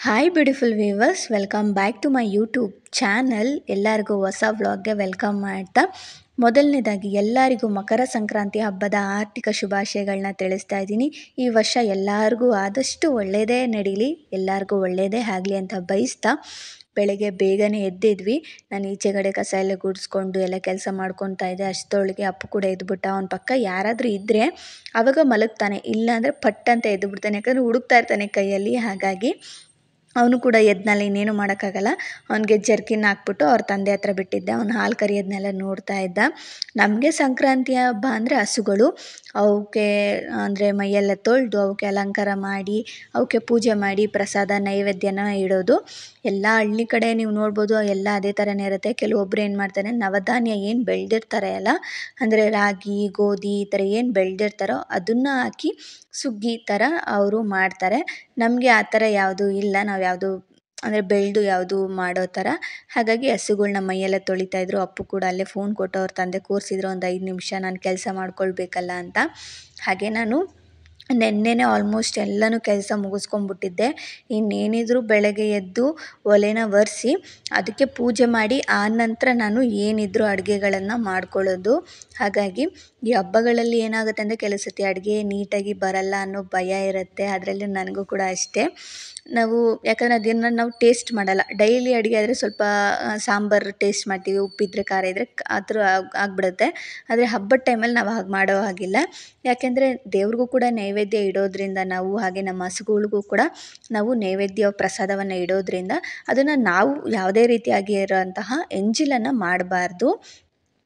Hi beautiful viewers, welcome back to my YouTube channel. ಎಲ್ಲರಿಗೂ ಹೊಸ ವ್ಲಾಗ್ಗೆ welcome ಮಾಡ್ತಾ ಮೊದಲನೇದಾಗಿ ಎಲ್ಲರಿಗೂ ಮಕರ ಸಂಕ್ರಾಂತಿ ಹಬ್ಬದ ಆರ್ಥಿಕ ಶುಭಾಶಯಗಳನ್ನ ತಿಳಿಸ್ತಾ ಇದ್ದೀನಿ. ಈ ವರ್ಷ ಎಲ್ಲರಿಗೂ ಆದಷ್ಟು ಒಳ್ಳೆಯದೇ ನಡೀಲಿ, ಎಲ್ಲರಿಗೂ ಒಳ್ಳೆಯದೇ ಆಗಲಿ ಅಂತ ಬಯಸ್ತಾ ಬೆಳಗ್ಗೆ ಬೇಗನೆ ಎದ್ದಿದ್ವಿ. ನಾನು ಈಚೆಗಡೆ ಕಸ ಎಲ್ಲ ಗುಡಿಸ್ಕೊಂಡು ಎಲ್ಲ ಕೆಲಸ ಮಾಡ್ಕೊತಾ ಇದ್ದೆ. ಅಷ್ಟೊಳಗೆ ಅಪ್ಪು ಕೂಡ ಎದ್ಬಿಟ್ಟ. ಅವನ ಪಕ್ಕ ಯಾರಾದರೂ ಇದ್ದರೆ ಆವಾಗ ಮಲಗ್ತಾನೆ, ಇಲ್ಲಾಂದರೆ ಪಟ್ ಅಂತ ಎದ್ದು ಬಿಡ್ತಾನೆ, ಯಾಕಂದರೆ ಹುಡುಕ್ತಾ ಇರ್ತಾನೆ ಕೈಯಲ್ಲಿ. ಹಾಗಾಗಿ ಅವನು ಕೂಡ ಎದ್ನಲ್ಲ, ಇನ್ನೇನು ಮಾಡೋಕ್ಕಾಗಲ್ಲ. ಅವನಿಗೆ ಜರ್ಕಿನ್ ಹಾಕ್ಬಿಟ್ಟು ಅವ್ರ ತಂದೆ ಹತ್ರ ಬಿಟ್ಟಿದ್ದೆ. ಅವನು ಹಾಲು ಕರಿಯೋದನ್ನೆಲ್ಲ ನೋಡ್ತಾ ಇದ್ದ. ನಮಗೆ ಸಂಕ್ರಾಂತಿ ಹಬ್ಬ ಅಂದರೆ ಹಸುಗಳು, ಅವಕ್ಕೆ ಅಂದರೆ ಮೈಯೆಲ್ಲ ತೊಳೆದು ಅವಕ್ಕೆ ಅಲಂಕಾರ ಮಾಡಿ ಅವಕ್ಕೆ ಪೂಜೆ ಮಾಡಿ ಪ್ರಸಾದ ನೈವೇದ್ಯನ ಇಡೋದು. ಎಲ್ಲ ಹಳ್ಳಿ ಕಡೆ ನೀವು ನೋಡ್ಬೋದು, ಎಲ್ಲ ಅದೇ ಥರನೇ ಇರುತ್ತೆ. ಕೆಲವೊಬ್ಬರು ಏನು ಮಾಡ್ತಾರೆ, ನವಧಾನ್ಯ ಏನು ಬೆಳೆದಿರ್ತಾರೆ ಅಲ್ಲ, ಅಂದರೆ ರಾಗಿ ಗೋಧಿ ಈ ಥರ ಏನು ಬೆಳೆದಿರ್ತಾರೋ ಅದನ್ನು ಹಾಕಿ ಸುಗ್ಗಿ ಥರ ಅವರು ಮಾಡ್ತಾರೆ. ನಮಗೆ ಆ ಥರ ಯಾವುದೂ ಇಲ್ಲ, ನಾವು ಯಾವುದು ಅಂದರೆ ಬೆಳೆದು ಯಾವುದು ಮಾಡೋ ಥರ. ಹಾಗಾಗಿ ಹಸುಗಳ್ನ ಮೈಯೆಲ್ಲ ತೊಳಿತಾಯಿದ್ರು. ಅಪ್ಪು ಕೂಡ ಅಲ್ಲೇ ಫೋನ್ ಕೊಟ್ಟು ಅವ್ರ ತಂದೆ ಕೂರಿಸಿದ್ರು, ಒಂದು 5 ನಿಮಿಷ ನಾನು ಕೆಲಸ ಮಾಡ್ಕೊಳ್ಬೇಕಲ್ಲ ಅಂತ. ಹಾಗೆ ನಾನು ನೆನ್ನೆನೇ ಆಲ್ಮೋಸ್ಟ್ ಎಲ್ಲನೂ ಕೆಲಸ ಮುಗಿಸ್ಕೊಂಡ್ಬಿಟ್ಟಿದ್ದೆ. ಇನ್ನೇನಿದ್ರು ಬೆಳಗ್ಗೆ ಎದ್ದು ಒಲೆನ ಒರೆಸಿ ಅದಕ್ಕೆ ಪೂಜೆ ಮಾಡಿ ಆನಂತರ ನಾನು ಏನಿದ್ರು ಅಡುಗೆಗಳನ್ನು ಮಾಡ್ಕೊಳ್ಳೋದು. ಹಾಗಾಗಿ ಈ ಹಬ್ಬಗಳಲ್ಲಿ ಏನಾಗುತ್ತೆ ಅಂದರೆ ಕೆಲವು ಸತಿ ಅಡುಗೆ ನೀಟಾಗಿ ಬರಲ್ಲ ಅನ್ನೋ ಭಯ ಇರುತ್ತೆ. ಅದರಲ್ಲಿ ನನಗೂ ಕೂಡ ಅಷ್ಟೇ. ನಾವು ಯಾಕಂದರೆ ಅದನ್ನು ನಾವು ಟೇಸ್ಟ್ ಮಾಡಲ್ಲ. ಡೈಲಿ ಅಡುಗೆ ಆದರೆ ಸ್ವಲ್ಪ ಸಾಂಬಾರು ಟೇಸ್ಟ್ ಮಾಡ್ತೀವಿ, ಉಪ್ಪಿದ್ರೆ ಖಾರ ಇದ್ದರೆ ಆ ಥರ ಆಗಿಬಿಡುತ್ತೆ. ಆದರೆ ಹಬ್ಬದ ಟೈಮಲ್ಲಿ ನಾವು ಹಾಗೆ ಮಾಡೋ ಹಾಗಿಲ್ಲ. ಯಾಕೆಂದರೆ ದೇವ್ರಿಗೂ ಕೂಡ ನೈವೇದ್ಯ ಇಡೋದ್ರಿಂದ ನಾವು, ಹಾಗೆ ನಮ್ಮ ಹಸುಗಳಿಗೂ ಕೂಡ ನಾವು ನೈವೇದ್ಯ ಪ್ರಸಾದವನ್ನು ಇಡೋದ್ರಿಂದ ಅದನ್ನು ನಾವು ಯಾವುದೇ ರೀತಿಯಾಗಿ ಇರೋಂತಹ ಎಂಜಲನ್ನು ಮಾಡಬಾರ್ದು.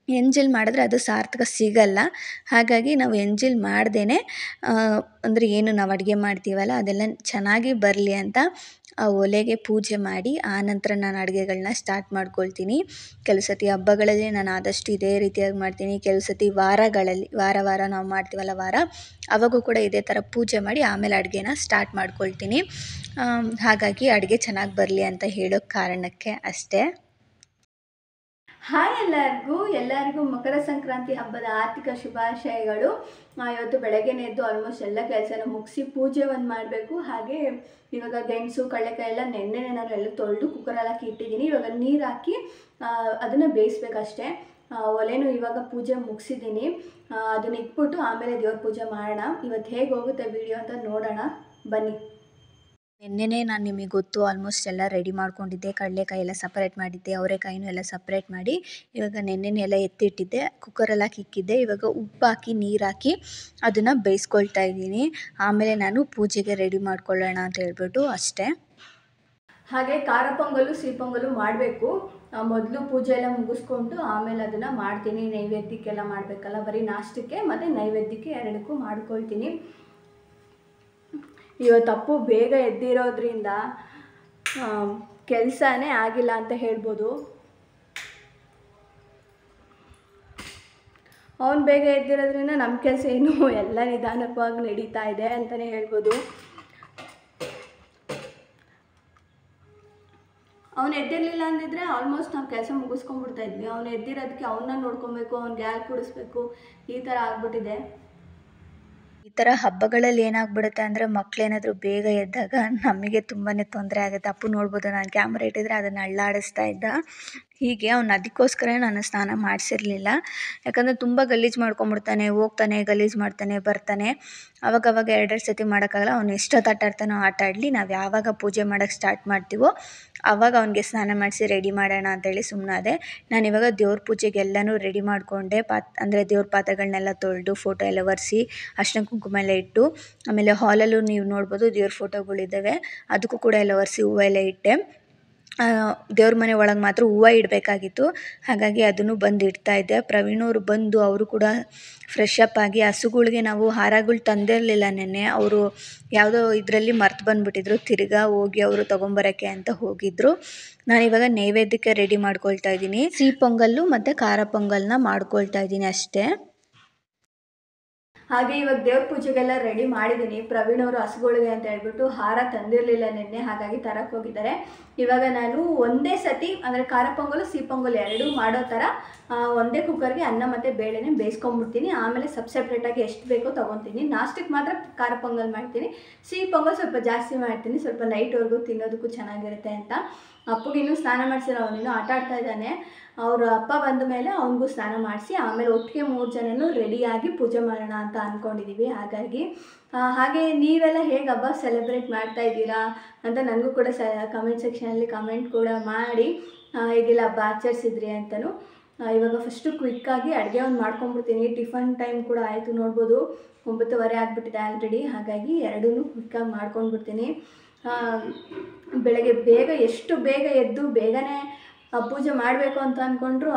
ಎಂಜಲ್ ಮಾಡಿದ್ರೆ ಅದು ಸಾರ್ಥಕ ಸಿಗಲ್ಲ. ಹಾಗಾಗಿ ನಾವು ಎಂಜಲ್ ಮಾಡ್ದೇ ಅಂದರೆ ಏನು ನಾವು ಅಡುಗೆ ಮಾಡ್ತೀವಲ್ಲ ಅದೆಲ್ಲ ಚೆನ್ನಾಗಿ ಬರಲಿ ಅಂತ ಆ ಒಲೆಗೆ ಪೂಜೆ ಮಾಡಿ ಆನಂತರ ನಾನು ಅಡುಗೆಗಳನ್ನ ಸ್ಟಾರ್ಟ್ ಮಾಡ್ಕೊಳ್ತೀನಿ. ಕೆಲವು ಸತಿ ಹಬ್ಬಗಳಲ್ಲಿ ನಾನು ಆದಷ್ಟು ಇದೇ ರೀತಿಯಾಗಿ ಮಾಡ್ತೀನಿ. ಕೆಲವು ಸತಿ ವಾರಗಳಲ್ಲಿ ವಾರ ನಾವು ಮಾಡ್ತೀವಲ್ಲ ಅವಾಗೂ ಕೂಡ ಇದೇ ಥರ ಪೂಜೆ ಮಾಡಿ ಆಮೇಲೆ ಅಡುಗೆನ ಸ್ಟಾರ್ಟ್ ಮಾಡ್ಕೊಳ್ತೀನಿ. ಹಾಗಾಗಿ ಅಡುಗೆ ಚೆನ್ನಾಗಿ ಬರಲಿ ಅಂತ ಹೇಳೋ ಕಾರಣಕ್ಕೆ ಅಷ್ಟೇ. ಹಾಯ್ ಎಲ್ಲರಿಗೂ ಮಕರ ಸಂಕ್ರಾಂತಿ ಹಬ್ಬದ ಆರ್ಥಿಕ ಶುಭಾಶಯಗಳು. ಇವತ್ತು ಬೆಳಗ್ಗೆನೇ ಎದ್ದು ಆಲ್ಮೋಸ್ಟ್ ಎಲ್ಲ ಕೆಲಸನ ಮುಗಿಸಿ ಪೂಜೆ ಒಂದು ಮಾಡಬೇಕು. ಹಾಗೆ ಇವಾಗ ಗೆಣಸು ಕಡಲೆಕಾಯಿ ಎಲ್ಲ ನೆನ್ನೆನೇ ನಾನು ಎಲ್ಲ ತೊಳೆದು ಕುಕ್ಕರಲ್ಲಿ ಹಾಕಿ ಇಟ್ಟಿದ್ದೀನಿ. ಇವಾಗ ನೀರು ಹಾಕಿ ಅದನ್ನು ಬೇಯಿಸ್ಬೇಕಷ್ಟೇ. ಒಲೆನೂ ಇವಾಗ ಪೂಜೆ ಮುಗಿಸಿದ್ದೀನಿ. ಅದನ್ನ ಇಟ್ಬಿಟ್ಟು ಆಮೇಲೆ ದೇವ್ರ ಪೂಜೆ ಮಾಡೋಣ. ಇವತ್ತು ಹೇಗೆ ಹೋಗುತ್ತೆ ವಿಡಿಯೋ ಅಂತ ನೋಡೋಣ ಬನ್ನಿ. ನೆನ್ನೆನೇ ನಾನು ನಿಮಗೆ ಗೊತ್ತು ಆಲ್ಮೋಸ್ಟ್ ಎಲ್ಲ ರೆಡಿ ಮಾಡ್ಕೊಂಡಿದ್ದೆ. ಕಡಲೆಕಾಯಿ ಎಲ್ಲ ಸಪ್ರೇಟ್ ಮಾಡಿದ್ದೆ, ಅವರೆಕಾಯಿನೂ ಎಲ್ಲ ಸಪ್ರೇಟ್ ಮಾಡಿ ಇವಾಗ ನೆನ್ನೆನೇ ಎಲ್ಲ ಎತ್ತಿಟ್ಟಿದ್ದೆ. ಕುಕ್ಕರಲ್ಲಿ ಹಾಕಿ ಇಕ್ಕಿದ್ದೆ. ಇವಾಗ ಉಪ್ಪು ಹಾಕಿ ನೀರು ಹಾಕಿ ಅದನ್ನು ಬೇಯಿಸ್ಕೊಳ್ತಾ ಇದ್ದೀನಿ. ಆಮೇಲೆ ನಾನು ಪೂಜೆಗೆ ರೆಡಿ ಮಾಡ್ಕೊಳ್ಳೋಣ ಅಂತ ಹೇಳ್ಬಿಟ್ಟು ಅಷ್ಟೇ. ಹಾಗೆ ಖಾರ ಪೊಂಗಲು ಸಿಹಿ ಪೊಂಗಲು ಮಾಡಬೇಕು. ಮೊದಲು ಪೂಜೆ ಎಲ್ಲ ಮುಗಿಸ್ಕೊಂಡು ಆಮೇಲೆ ಅದನ್ನು ಮಾಡ್ತೀನಿ. ನೈವೇದ್ಯಕ್ಕೆಲ್ಲ ಮಾಡಬೇಕಲ್ಲ, ಬರೀ ನಾಷ್ಟಕ್ಕೆ ಮತ್ತು ನೈವೇದ್ಯಕ್ಕೆ ಎರಡಕ್ಕೂ ಮಾಡ್ಕೊಳ್ತೀನಿ. ಇವತ್ತು ಅಪ್ಪು ಬೇಗ ಎದ್ದಿರೋದ್ರಿಂದ ಕೆಲಸನೇ ಆಗಿಲ್ಲ ಅಂತ ಹೇಳ್ಬೋದು. ಅವನು ಬೇಗ ಎದ್ದಿರೋದ್ರಿಂದ ನಮ್ಮ ಕೆಲಸ ಏನು ಎಲ್ಲ ನಿಧಾನವಾಗಿ ನಡೀತಾ ಇದೆ ಅಂತಲೇ ಹೇಳ್ಬೋದು. ಅವನು ಎದ್ದಿರಲಿಲ್ಲ ಅಂದಿದ್ರೆ ಆಲ್ಮೋಸ್ಟ್ ನಾವು ಕೆಲಸ ಮುಗಿಸ್ಕೊಂಡ್ಬಿಡ್ತಾ ಇದ್ವಿ. ಅವನು ಎದ್ದಿರೋದಕ್ಕೆ ಅವನ್ನ ನೋಡ್ಕೊಬೇಕು, ಅವ್ನಿಗೆ ಹಾಲು ಕುಡಿಸ್ಬೇಕು, ಈ ಥರ ಆಗ್ಬಿಟ್ಟಿದೆ. ಈ ಥರ ಹಬ್ಬಗಳಲ್ಲಿ ಏನಾಗ್ಬಿಡುತ್ತೆ ಅಂದರೆ ಮಕ್ಕಳೇನಾದರೂ ಬೇಗ ಎದ್ದಾಗ ನಮಗೆ ತುಂಬಾ ತೊಂದರೆ ಆಗುತ್ತೆ. ಅಪ್ಪು ನೋಡ್ಬೋದು, ನಾನು ಕ್ಯಾಮ್ರಾ ಇಟ್ಟಿದ್ರೆ ಅದನ್ನು ಅಳ್ಳಾಡಿಸ್ತಾ ಇದ್ದ. ಹೀಗೆ ಅವ್ನು ಅದಕ್ಕೋಸ್ಕರ ನಾನು ಸ್ನಾನ ಮಾಡಿಸಿರಲಿಲ್ಲ. ಯಾಕಂದರೆ ತುಂಬ ಗಲೀಜು ಮಾಡ್ಕೊಂಬಿಡ್ತಾನೆ, ಹೋಗ್ತಾನೆ ಗಲೀಜು ಮಾಡ್ತಾನೆ ಬರ್ತಾನೆ. ಅವಾಗವಾಗ 2 ಸತಿ ಮಾಡೋಕ್ಕಾಗಲ್ಲ. ಅವ್ನು ಎಷ್ಟೊತ್ತು ಆಟ ಆಡ್ತಾನೋ ಆಟ ಆಡಲಿ. ನಾವು ಯಾವಾಗ ಪೂಜೆ ಮಾಡೋಕ್ಕೆ ಸ್ಟಾರ್ಟ್ ಮಾಡ್ತೀವೋ ಆವಾಗ ಅವನಿಗೆ ಸ್ನಾನ ಮಾಡಿಸಿ ರೆಡಿ ಮಾಡೋಣ ಅಂತೇಳಿ ಸುಮ್ಮನಾದೆ. ನಾನಿವಾಗ ದೇವ್ರ ಪೂಜೆಗೆ ಎಲ್ಲನೂ ರೆಡಿ ಮಾಡಿಕೊಂಡೆ. ಅಂದರೆ ದೇವ್ರ ಪಾತ್ರೆಗಳನ್ನೆಲ್ಲ ತೊಳೆದು ಫೋಟೋ ಎಲ್ಲ ಒರೆಸಿ ಅರ್ಶಿನ ಕುಂಕುಮ ಎಲ್ಲ ಇಟ್ಟು, ಆಮೇಲೆ ಹಾಲಲ್ಲೂ ನೀವು ನೋಡ್ಬೋದು ದೇವ್ರ ಫೋಟೋಗಳಿದ್ದಾವೆ, ಅದಕ್ಕೂ ಕೂಡ ಎಲ್ಲ ಒರೆಸಿ ಹೂವು ಎಲ್ಲ ಇಟ್ಟೆ. ದೇವ್ರ ಮನೆ ಒಳಗೆ ಮಾತ್ರ ಹೂವು ಇಡಬೇಕಾಗಿತ್ತು. ಹಾಗಾಗಿ ಅದನ್ನು ಬಂದು ಇಡ್ತಾಯಿದ್ದೆ. ಪ್ರವೀಣವ್ರು ಬಂದು ಅವರು ಕೂಡ ಫ್ರೆಶ್ ಅಪ್ ಆಗಿ, ಹಸುಗಳಿಗೆ ನಾವು ಹಾರಗಳು ತಂದಿರಲಿಲ್ಲ ನೆನ್ನೆ. ಅವರು ಯಾವುದೋ ಇದರಲ್ಲಿ ಮರ್ತು ಬಂದುಬಿಟ್ಟಿದ್ರು. ತಿರ್ಗಾ ಹೋಗಿ ಅವರು ತೊಗೊಂಬರೋಕ್ಕೆ ಅಂತ ಹೋಗಿದ್ದರು. ನಾನಿವಾಗ ನೈವೇದ್ಯಕ್ಕೆ ರೆಡಿ ಮಾಡ್ಕೊಳ್ತಾ ಇದ್ದೀನಿ. ಸಿಹಿ ಪೊಂಗಲ್ಲು ಮತ್ತು ಖಾರ ಪೊಂಗಲ್ನ ಮಾಡ್ಕೊಳ್ತಾ ಇದ್ದೀನಿ ಅಷ್ಟೇ. ಹಾಗೆ ಇವಾಗ ದೇವ್ರ ಪೂಜೆಗೆಲ್ಲ ರೆಡಿ ಮಾಡಿದ್ದೀನಿ. ಪ್ರವೀಣ್ ಅವರು ಹಸುಗಳಿಗೆ ಅಂತ ಹೇಳ್ಬಿಟ್ಟು ಹಾರ ತಂದಿರಲಿಲ್ಲ ನಿನ್ನೆ, ಹಾಗಾಗಿ ತರಕ್ಕೆ ಹೋಗಿದ್ದಾರೆ. ಇವಾಗ ನಾನು ಒಂದೇ ಸತಿ ಅಂದರೆ ಖಾರ ಪೊಂಗಲು ಸಿಹಿ ಪೊಂಗಲ್ ಎರಡೂ ಮಾಡೋ ಥರ ಒಂದೇ ಕುಕ್ಕರ್ಗೆ ಅನ್ನ ಮತ್ತು ಬೇಳೆನೇ ಬೇಯಿಸ್ಕೊಂಡ್ಬಿಡ್ತೀನಿ. ಆಮೇಲೆ ಸಪ್ರೇಟಾಗಿ ಎಷ್ಟು ಬೇಕೋ ತೊಗೊತೀನಿ. ನಾಷ್ಟಕ್ಕೆ ಮಾತ್ರ ಖಾರ ಪೊಂಗಲ್ ಮಾಡ್ತೀನಿ. ಸಿಹಿ ಪೊಂಗಲ್ ಸ್ವಲ್ಪ ಜಾಸ್ತಿ ಮಾಡ್ತೀನಿ, ಸ್ವಲ್ಪ ನೈಟ್ವರೆಗೂ ತಿನ್ನೋದಕ್ಕೂ ಚೆನ್ನಾಗಿರುತ್ತೆ ಅಂತ. ಅಪ್ಪಗಿನ್ನೂ ಸ್ನಾನ ಮಾಡಿಸಿಲ್ಲ, ಅವನಿನ್ನೂ ಆಟ ಆಡ್ತಾ ಇದ್ದಾನೆ. ಅವ್ರ ಅಪ್ಪ ಬಂದ ಮೇಲೆ ಅವನಿಗೂ ಸ್ನಾನ ಮಾಡಿಸಿ ಆಮೇಲೆ ಒಟ್ಟಿಗೆ 3 ಜನನೂ ರೆಡಿಯಾಗಿ ಪೂಜೆ ಮಾಡೋಣ ಅಂತ ಅಂದ್ಕೊಂಡಿದ್ದೀವಿ. ಹಾಗೆ ನೀವೆಲ್ಲ ಹೇಗೆ ಹಬ್ಬ ಸೆಲೆಬ್ರೇಟ್ ಮಾಡ್ತಾ ಇದ್ದೀರಾ ಅಂತ ನನಗೂ ಕೂಡ ಕಮೆಂಟ್ ಸೆಕ್ಷನಲ್ಲಿ ಕಮೆಂಟ್ ಕೂಡ ಮಾಡಿ, ಹೇಗೆಲ್ಲ ಹಬ್ಬ ಆಚರಿಸಿದ್ರಿ ಅಂತಲೂ. ಇವಾಗ ಫಸ್ಟು ಕ್ವಿಕ್ಕಾಗಿ ಅಡುಗೆ ಒಂದು ಮಾಡ್ಕೊಂಡ್ಬಿಡ್ತೀನಿ. ಟಿಫನ್ ಟೈಮ್ ಕೂಡ ಆಯಿತು, ನೋಡ್ಬೋದು 9:30 ಆಗಿಬಿಟ್ಟಿದೆ ಆಲ್ರೆಡಿ. ಹಾಗಾಗಿ ಎರಡೂ ಕ್ವಿಕ್ಕಾಗಿ ಮಾಡ್ಕೊಂಡ್ಬಿಡ್ತೀನಿ. ಬೆಳಗ್ಗೆ ಎಷ್ಟು ಬೇಗ ಎದ್ದು ಬೇಗನೆ ಪೂಜೆ ಮಾಡಬೇಕು ಅಂತ ಅಂದ್ಕೊಂಡ್ರು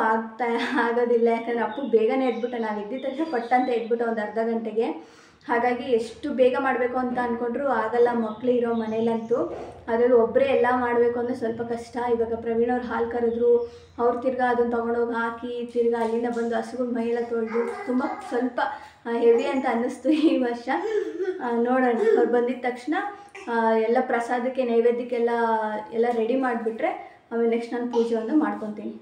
ಆಗೋದಿಲ್ಲ. ಯಾಕಂದರೆ ಅಪ್ಪು ಬೇಗನೆ ಎದ್ಬಿಟ್ಟು, ನಾವು ಎದ್ದಿದ ತಕ್ಷಣ ಪಟ್ಟಂತ ಎದ್ಬಿಟ್ಟು ಒಂದು ಅರ್ಧ ಗಂಟೆಗೆ. ಹಾಗಾಗಿ ಎಷ್ಟು ಬೇಗ ಮಾಡಬೇಕು ಅಂತ ಅಂದ್ಕೊಂಡ್ರು ಆಗಲ್ಲ, ಮಕ್ಕಳು ಇರೋ ಮನೇಲಂತೂ. ಅದರಲ್ಲಿ ಒಬ್ಬರೇ ಎಲ್ಲ ಮಾಡಬೇಕು ಅಂದರೆ ಸ್ವಲ್ಪ ಕಷ್ಟ. ಇವಾಗ ಪ್ರವೀಣ್ ಅವ್ರು ಹಾಲು ಕರೆದ್ರು, ಅವ್ರು ತಿರ್ಗಾ ಅದನ್ನು ತೊಗೊಂಡೋಗಿ ಹಾಕಿ ತಿರ್ಗಾ ಅಲ್ಲಿಂದ ಬಂದು ಹಸುಗಳ ಮೈಯೆಲ್ಲ ತೊಳೆದು ತುಂಬ ಸ್ವಲ್ಪ ಹೆವಿ ಅಂತ ಅನ್ನಿಸ್ತು ಈ ವರ್ಷ. ನೋಡೋಣ, ಅವ್ರು ಬಂದಿದ್ದ ತಕ್ಷಣ ಎಲ್ಲ ಪ್ರಸಾದಕ್ಕೆ ನೈವೇದ್ಯಕ್ಕೆಲ್ಲ ರೆಡಿ ಮಾಡಿಬಿಟ್ರೆ ಆಮೇಲೆ ನೆಕ್ಸ್ಟ್ ನಾನು ಪೂಜೆ ಒಂದು ಮಾಡ್ಕೊತೀನಿ.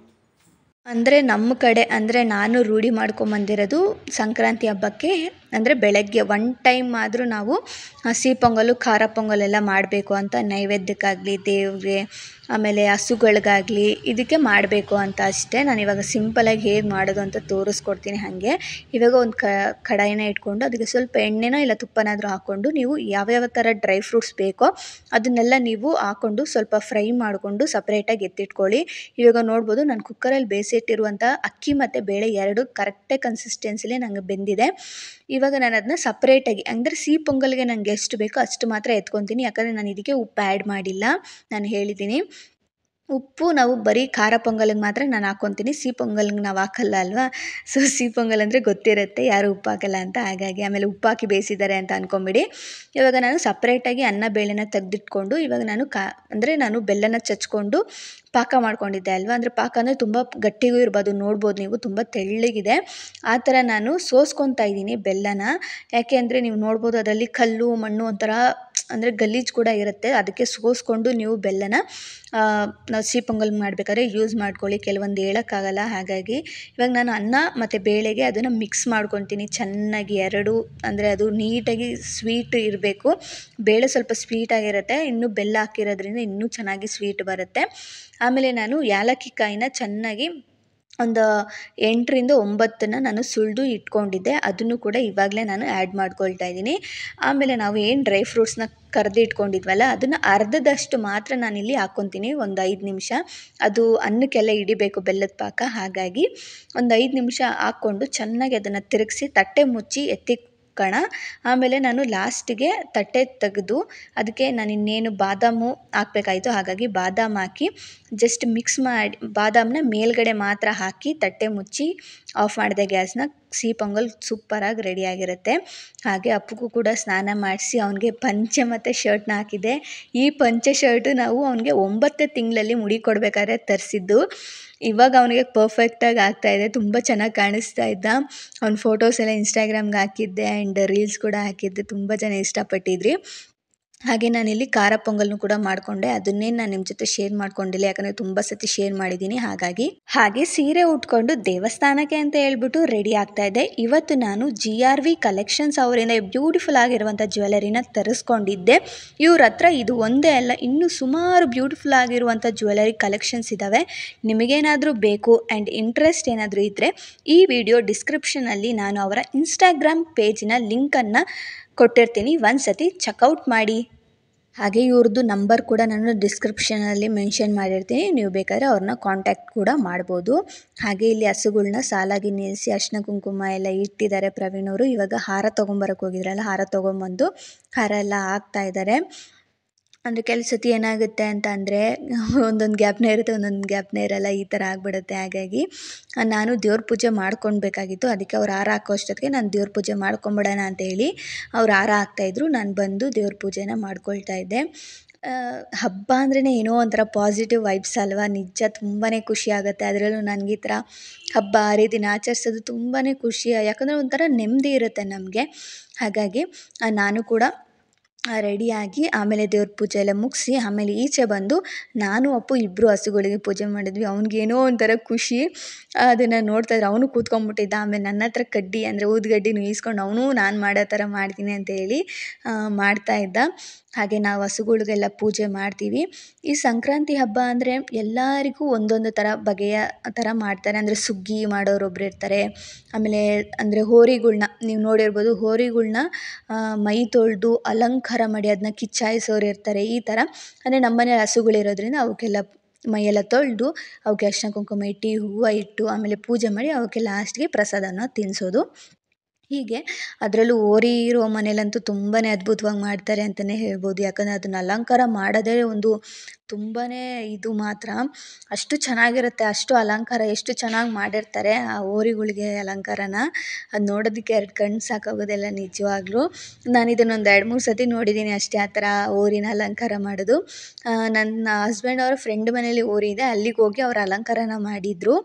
ಅಂದರೆ ನಮ್ಮ ಕಡೆ ಅಂದರೆ ನಾನು ರೂಢಿ ಮಾಡ್ಕೊಂಬಂದಿರೋದು ಸಂಕ್ರಾಂತಿ ಹಬ್ಬಕ್ಕೆ ಅಂದರೆ ಬೆಳಗ್ಗೆ 1 ಟೈಮ್ ಆದರೂ ನಾವು ಸಿಹಿ ಪೊಂಗಲು ಖಾರ ಪೊಂಗಲೆಲ್ಲ ಮಾಡಬೇಕು ಅಂತ, ನೈವೇದ್ಯಕ್ಕಾಗಲಿ ದೇವ್ರಿಗೆ ಆಮೇಲೆ ಹಸುಗಳಿಗಾಗಲಿ ಇದಕ್ಕೆ ಮಾಡಬೇಕು ಅಂತ ಅಷ್ಟೇ. ನಾನು ಇವಾಗ ಸಿಂಪಲಾಗಿ ಹೇಗೆ ಮಾಡೋದು ಅಂತ ತೋರಿಸ್ಕೊಡ್ತೀನಿ. ಹಾಗೆ ಇವಾಗ ಒಂದು ಕಡಾಯಿನ ಇಟ್ಕೊಂಡು ಅದಕ್ಕೆ ಸ್ವಲ್ಪ ಎಣ್ಣೆನೋ ಇಲ್ಲ ತುಪ್ಪನಾದರೂ ಹಾಕ್ಕೊಂಡು ನೀವು ಯಾವ್ಯಾವ ಥರ ಡ್ರೈ ಫ್ರೂಟ್ಸ್ ಬೇಕೋ ಅದನ್ನೆಲ್ಲ ನೀವು ಹಾಕ್ಕೊಂಡು ಸ್ವಲ್ಪ ಫ್ರೈ ಮಾಡಿಕೊಂಡು ಸಪ್ರೇಟಾಗಿ ಎತ್ತಿಟ್ಕೊಳ್ಳಿ. ಇವಾಗ ನೋಡ್ಬೋದು ನಾನು ಕುಕ್ಕರಲ್ಲಿ ಬೇಯಿಸಿಟ್ಟಿರುವಂಥ ಅಕ್ಕಿ ಮತ್ತು ಬೇಳೆ ಎರಡು ಕರೆಕ್ಟಾಗಿ ಕನ್ಸಿಸ್ಟೆನ್ಸಿಲಿ ನಂಗೆ ಬೆಂದಿದೆ. ಇವಾಗ ನಾನು ಅದನ್ನ ಸಪ್ರೇಟಾಗಿ ಅಂದರೆ ಸಿಹಿ ಪೊಂಗಲ್ಗೆ ನನಗೆ ಎಷ್ಟು ಬೇಕೋ ಅಷ್ಟು ಮಾತ್ರ ಎತ್ಕೊತೀನಿ. ಯಾಕಂದರೆ ನಾನು ಇದಕ್ಕೆ ಉಪ್ಪು ಆ್ಯಡ್ ಮಾಡಿಲ್ಲ, ನಾನು ಹೇಳಿದ್ದೀನಿ. ಉಪ್ಪು ನಾವು ಬರೀ ಖಾರ ಪೊಂಗಲ್ಗೆ ಮಾತ್ರ ನಾನು ಹಾಕ್ಕೊತೀನಿ, ಸಿಹಿ ಪೊಂಗಲ್ಗೆ ನಾವು ಹಾಕಲ್ಲ ಅಲ್ವಾ. ಸೊ ಸಿಹಿ ಪೊಂಗಲ್ ಅಂದರೆ ಗೊತ್ತಿರುತ್ತೆ ಯಾರು ಉಪ್ಪು ಹಾಕಲ್ಲ ಅಂತ, ಹಾಗಾಗಿ ಆಮೇಲೆ ಉಪ್ಪು ಹಾಕಿ ಬೇಯಿಸಿದ್ದಾರೆ ಅಂತ ಅಂದ್ಕೊಂಬಿಡಿ. ಇವಾಗ ನಾನು ಸಪ್ರೇಟಾಗಿ ಅನ್ನ ಬೇಳೆನ ತೆಗೆದಿಟ್ಕೊಂಡು ಇವಾಗ ನಾನು ಬೆಲ್ಲನ ಚಚ್ಕೊಂಡು ಪಾಕ ಮಾಡ್ಕೊಂಡಿದ್ದೆ ಅಲ್ವಾ. ಅಂದರೆ ಪಾಕ ಅಂದರೆ ತುಂಬ ಗಟ್ಟಿಗೂ ಇರ್ಬೋದು, ನೋಡ್ಬೋದು ನೀವು ತುಂಬ ತೆಳ್ಳಗಿದೆ. ಆ ಥರ ನಾನು ಸೋಸ್ಕೊತಾ ಇದ್ದೀನಿ ಬೆಲ್ಲನ. ಯಾಕೆ ಅಂದರೆ ನೀವು ನೋಡ್ಬೋದು ಅದರಲ್ಲಿ ಕಲ್ಲು ಮಣ್ಣು ಒಂಥರ ಅಂದರೆ ಗಲೀಜು ಕೂಡ ಇರುತ್ತೆ. ಅದಕ್ಕೆ ಸೋಸ್ಕೊಂಡು ನೀವು ಬೆಲ್ಲನ ನಾವು ಸಿಹಿ ಪೊಂಗಲ್ ಮಾಡಬೇಕಾದ್ರೆ ಯೂಸ್ ಮಾಡ್ಕೊಳ್ಳಿ, ಕೆಲವೊಂದು ಹೇಳೋಕ್ಕಾಗಲ್ಲ. ಹಾಗಾಗಿ ಇವಾಗ ನಾನು ಅನ್ನ ಮತ್ತು ಬೇಳೆಗೆ ಅದನ್ನು ಮಿಕ್ಸ್ ಮಾಡ್ಕೊತೀನಿ ಚೆನ್ನಾಗಿ ಎರಡು. ಅಂದರೆ ಅದು ನೀಟಾಗಿ ಸ್ವೀಟ್ ಇರಬೇಕು, ಬೇಳೆ ಸ್ವಲ್ಪ ಸ್ವೀಟಾಗಿರುತ್ತೆ, ಇನ್ನೂ ಬೆಲ್ಲ ಹಾಕಿರೋದ್ರಿಂದ ಇನ್ನೂ ಚೆನ್ನಾಗಿ ಸ್ವೀಟ್ ಬರುತ್ತೆ. ಆಮೇಲೆ ನಾನು ಏಲಕ್ಕಿ ಕಾಯಿನ ಚೆನ್ನಾಗಿ ಒಂದು 8ರಿಂದ 9 ನಾನು ಸುಲಿದು ಇಟ್ಕೊಂಡಿದ್ದೆ, ಅದನ್ನು ಕೂಡ ಇವಾಗಲೇ ನಾನು ಆ್ಯಡ್ ಮಾಡ್ಕೊಳ್ತಾ ಇದ್ದೀನಿ. ಆಮೇಲೆ ನಾವು ಏನು ಡ್ರೈ ಫ್ರೂಟ್ಸ್ನ ಕರೆದು ಇಟ್ಕೊಂಡಿದ್ವಲ್ಲ ಅದನ್ನು ಅರ್ಧದಷ್ಟು ಮಾತ್ರ ನಾನಿಲ್ಲಿ ಹಾಕ್ಕೊತೀನಿ. ಒಂದು 5 ನಿಮಿಷ ಅದು ಅನ್ನಕ್ಕೆಲ್ಲ ಹಿಡಿಬೇಕು ಬೆಲ್ಲದ ಪಾಕ. ಹಾಗಾಗಿ ಒಂದು 5 ನಿಮಿಷ ಹಾಕ್ಕೊಂಡು ಚೆನ್ನಾಗಿ ಅದನ್ನು ತಿರುಗಿಸಿ ತಟ್ಟೆ ಮುಚ್ಚಿ ಆಮೇಲೆ ನಾನು ಲಾಸ್ಟಿಗೆ ತಟ್ಟೆ ತೆಗೆದು ಅದಕ್ಕೆ ನಾನು ಇನ್ನೇನು ಬಾದಾಮು ಹಾಕಬೇಕಾಯಿತು. ಹಾಗಾಗಿ ಬಾದಾಮ್ ಹಾಕಿ ಜಸ್ಟ್ ಮಿಕ್ಸ್ ಮಾಡಿ ಬಾದಾಮನ್ನ ಮೇಲ್ಗಡೆ ಮಾತ್ರ ಹಾಕಿ ತಟ್ಟೆ ಮುಚ್ಚಿ ಆಫ್ ಮಾಡಿದೆ ಗ್ಯಾಸ್ನ. ಸಿಹಿ ಪೊಂಗಲ್ ಸೂಪರಾಗಿ ರೆಡಿಯಾಗಿರುತ್ತೆ. ಹಾಗೆ ಅಪ್ಪಗೂ ಕೂಡ ಸ್ನಾನ ಮಾಡಿಸಿ ಅವನಿಗೆ ಪಂಚೆ ಮತ್ತು ಶರ್ಟ್ನ ಹಾಕಿದೆ. ಈ ಪಂಚೆ ಶರ್ಟು ನಾವು ಅವನಿಗೆ 9 ತಿಂಗಳಲ್ಲಿ ಮುಡಿ ಕೊಡಬೇಕಾದ್ರೆ ತರಿಸಿದ್ದು. ಇವಾಗ ಅವನಿಗೆ ಪರ್ಫೆಕ್ಟಾಗಿ ಆಗ್ತಾಯಿದೆ, ತುಂಬ ಚೆನ್ನಾಗಿ ಕಾಣಿಸ್ತಾ ಇದ್ದ. ಅವ್ನ ಫೋಟೋಸ್ ಎಲ್ಲ ಇನ್ಸ್ಟಾಗ್ರಾಮ್ಗೆ ಹಾಕಿದ್ದೆ ಆ್ಯಂಡ್ ರೀಲ್ಸ್ ಕೂಡ ಹಾಕಿದ್ದೆ, ತುಂಬ ಜನ ಇಷ್ಟಪಟ್ಟಿದ್ರಿ. ಹಾಗೆ ನಾನಿಲ್ಲಿ ಖಾರ ಪೊಂಗಲ್ನು ಕೂಡ ಮಾಡಿಕೊಂಡೆ, ಅದನ್ನೇ ನಾನು ನಿಮ್ಮ ಜೊತೆ ಶೇರ್ ಮಾಡ್ಕೊಂಡಿಲ್ಲ, ಯಾಕಂದರೆ ತುಂಬ ಸತಿ ಶೇರ್ ಮಾಡಿದ್ದೀನಿ. ಹಾಗೆ ಸೀರೆ ಉಟ್ಕೊಂಡು ದೇವಸ್ಥಾನಕ್ಕೆ ಅಂತ ಹೇಳ್ಬಿಟ್ಟು ರೆಡಿ ಆಗ್ತಾ ಇದ್ದೆ. ಇವತ್ತು ನಾನು GRV ಕಲೆಕ್ಷನ್ಸ್ ಅವರಿಂದ ಬ್ಯೂಟಿಫುಲ್ ಆಗಿರುವಂಥ ಜ್ಯುವೆಲರಿನ ತರಿಸ್ಕೊಂಡಿದ್ದೆ. ಇವ್ರ ಹತ್ರ ಇದು ಒಂದೇ ಅಲ್ಲ, ಇನ್ನೂ ಸುಮಾರು ಬ್ಯೂಟಿಫುಲ್ ಆಗಿರುವಂಥ ಜ್ಯುವೆಲರಿ ಕಲೆಕ್ಷನ್ಸ್ ಇದ್ದಾವೆ. ನಿಮಗೇನಾದರೂ ಬೇಕು ಆ್ಯಂಡ್ ಇಂಟ್ರೆಸ್ಟ್ ಏನಾದರೂ ಇದ್ದರೆ ಈ ವಿಡಿಯೋ ಡಿಸ್ಕ್ರಿಪ್ಷನಲ್ಲಿ ನಾನು ಅವರ ಇನ್ಸ್ಟಾಗ್ರಾಮ್ ಪೇಜಿನ ಲಿಂಕನ್ನು ಕೊಟ್ಟಿರ್ತೀನಿ, ಒಂದು ಸತಿ ಚೆಕ್ಔಟ್ ಮಾಡಿ. ಹಾಗೆ ಇವ್ರದ್ದು ನಂಬರ್ ಕೂಡ ನಾನು ಡಿಸ್ಕ್ರಿಪ್ಷನಲ್ಲಿ ಮೆನ್ಷನ್ ಮಾಡಿರ್ತೀನಿ, ನೀವು ಬೇಕಾದರೆ ಅವ್ರನ್ನ ಕಾಂಟ್ಯಾಕ್ಟ್ ಕೂಡ ಮಾಡ್ಬೋದು. ಹಾಗೆ ಇಲ್ಲಿ ಹಸುಗಳ್ನ ಸಾಲಾಗಿ ನಿಲ್ಲಿಸಿ ಅರಿಶಿನ ಕುಂಕುಮ ಎಲ್ಲ ಇಟ್ಟಿದ್ದಾರೆ ಪ್ರವೀಣ್ ಅವರು. ಇವಾಗ ಹಾರ ತೊಗೊಂಬರಕ್ಕೆ ಹೋಗಿದ್ರಲ್ಲ, ಹಾರ ತೊಗೊಂಬಂದು ಹಾರ ಎಲ್ಲ ಹಾಕ್ತಾ ಇದ್ದಾರೆ. ಅಂದರೆ ಕೆಲವು ಸತಿ ಏನಾಗುತ್ತೆ ಅಂತ ಅಂದರೆ ಒಂದೊಂದು ಗ್ಯಾಪ್ನೇ ಇರುತ್ತೆ, ಒಂದೊಂದು ಗ್ಯಾಪ್ನೇ ಇರಲ್ಲ, ಈ ಥರ ಆಗಿಬಿಡುತ್ತೆ. ಹಾಗಾಗಿ ನಾನು ದೇವ್ರ ಪೂಜೆ ಮಾಡ್ಕೊಳ್ಬೇಕಾಗಿತ್ತು. ಅದಕ್ಕೆ ಅವ್ರು ಹಾರ ಹಾಕೋ ಅಷ್ಟೊತ್ತಿಗೆ ನಾನು ದೇವ್ರ ಪೂಜೆ ಮಾಡ್ಕೊಂಬಿಡೋಣ ಅಂತೇಳಿ ಅವ್ರು ಹಾರ ಹಾಕ್ತಾಯಿದ್ರು. ನಾನು ಬಂದು ದೇವ್ರ ಪೂಜೆನ ಮಾಡ್ಕೊಳ್ತಾ ಇದ್ದೆ. ಹಬ್ಬ ಅಂದ್ರೇ ಏನೋ ಒಂಥರ ಪಾಸಿಟಿವ್ ವೈಬ್ಸ್ ಅಲ್ವಾ, ನಿಜ ತುಂಬಾ ಖುಷಿ ಆಗುತ್ತೆ. ಅದರಲ್ಲೂ ನನಗೆ ಈ ಥರ ಹಬ್ಬ ಹರಿದಿನ ಆಚರಿಸೋದು ತುಂಬಾ ಖುಷಿ, ಯಾಕಂದರೆ ಒಂಥರ ನೆಮ್ಮದಿ ಇರುತ್ತೆ ನಮಗೆ. ಹಾಗಾಗಿ ನಾನು ಕೂಡ ರೆಡಿಯಾಗಿ ಆಮೇಲೆ ದೇವ್ರ ಪೂಜೆ ಎಲ್ಲ ಮುಗಿಸಿ ಆಮೇಲೆ ಈಚೆ ಬಂದು ನಾನು ಅಪ್ಪು ಇಬ್ಬರು ಹಸುಗಳಿಗೆ ಪೂಜೆ ಮಾಡಿದ್ವಿ. ಅವ್ನಿಗೇನೋ ಒಂಥರ ಖುಷಿ, ಅದನ್ನು ನೋಡ್ತಾ ಇದ್ರೆ ಅವನು ಕೂತ್ಕೊಂಡ್ಬಿಟ್ಟಿದ್ದ. ಆಮೇಲೆ ನನ್ನ ಹತ್ರ ಕಡ್ಡಿ ಅಂದರೆ ಊದುಗಡ್ಡಿನೂ ಈಸ್ಕೊಂಡು ಅವನು ನಾನು ಮಾಡೋ ಥರ ಮಾಡ್ತೀನಿ ಅಂತೇಳಿ ಮಾಡ್ತಾಯಿದ್ದ. ಹಾಗೆ ನಾವು ಹಸುಗಳಿಗೆಲ್ಲ ಪೂಜೆ ಮಾಡ್ತೀವಿ. ಈ ಸಂಕ್ರಾಂತಿ ಹಬ್ಬ ಅಂದರೆ ಎಲ್ಲರಿಗೂ ಒಂದೊಂದು ಥರ ಬಗೆಯ ಥರ ಮಾಡ್ತಾರೆ. ಅಂದರೆ ಸುಗ್ಗಿ ಮಾಡೋರೊಬ್ರು ಇರ್ತಾರೆ. ಆಮೇಲೆ ಅಂದರೆ ಹೋರಿಗಳ್ನ ನೀವು ನೋಡಿರ್ಬೋದು, ಹೋರಿಗಳ್ನ ಮೈ ತೊಳೆದು ಅಲಂಕಾರ ಮಾಡಿ ಅದನ್ನ ಕಿಚ್ಚಾಯಿಸೋರು ಇರ್ತಾರೆ. ಈ ಥರ ಅಂದರೆ ನಮ್ಮನೇಲಿ ಹಸುಗಳಿರೋದ್ರಿಂದ ಅವಕ್ಕೆಲ್ಲ ಮೈಯೆಲ್ಲ ತೊಳೆದು ಅವಕ್ಕೆ ಅರಿಶಿನ ಕುಂಕುಮ ಇಟ್ಟು ಹೂವು ಇಟ್ಟು ಆಮೇಲೆ ಪೂಜೆ ಮಾಡಿ ಅವಕ್ಕೆ ಲಾಸ್ಟ್ಗೆ ಪ್ರಸಾದನ ತಿನ್ನಿಸೋದು. ಹೀಗೆ ಅದರಲ್ಲೂ ಹೋರಿ ಇರೋ ಮನೇಲಂತೂ ತುಂಬಾ ಅದ್ಭುತವಾಗಿ ಮಾಡ್ತಾರೆ ಅಂತಲೇ ಹೇಳ್ಬೋದು. ಯಾಕಂದರೆ ಅದನ್ನ ಅಲಂಕಾರ ಮಾಡೋದೇ ಒಂದು ತುಂಬಾ ಇದು ಮಾತ್ರ ಅಷ್ಟು ಚೆನ್ನಾಗಿರುತ್ತೆ. ಅಷ್ಟು ಅಲಂಕಾರ ಎಷ್ಟು ಚೆನ್ನಾಗಿ ಮಾಡಿರ್ತಾರೆ ಆ ಹೋರಿಗಳಿಗೆ ಅಲಂಕಾರನ, ಅದು ನೋಡೋದಕ್ಕೆ 2 ಕಣ್ಣು ಸಾಕಾಗೋದಿಲ್ಲ ನಿಜವಾಗ್ಲೂ. ನಾನು ಇದನ್ನೊಂದು 2-3 ಸತಿ ನೋಡಿದ್ದೀನಿ ಅಷ್ಟೇ, ಆ ಥರ ಹೋರಿನ ಅಲಂಕಾರ ಮಾಡೋದು. ನನ್ನ ಹಸ್ಬೆಂಡ್ ಅವರ ಫ್ರೆಂಡ್ ಮನೇಲಿ ಹೋರಿ ಇದೆ, ಅಲ್ಲಿಗೆ ಹೋಗಿ ಅವ್ರು ಅಲಂಕಾರನ ಮಾಡಿದರು.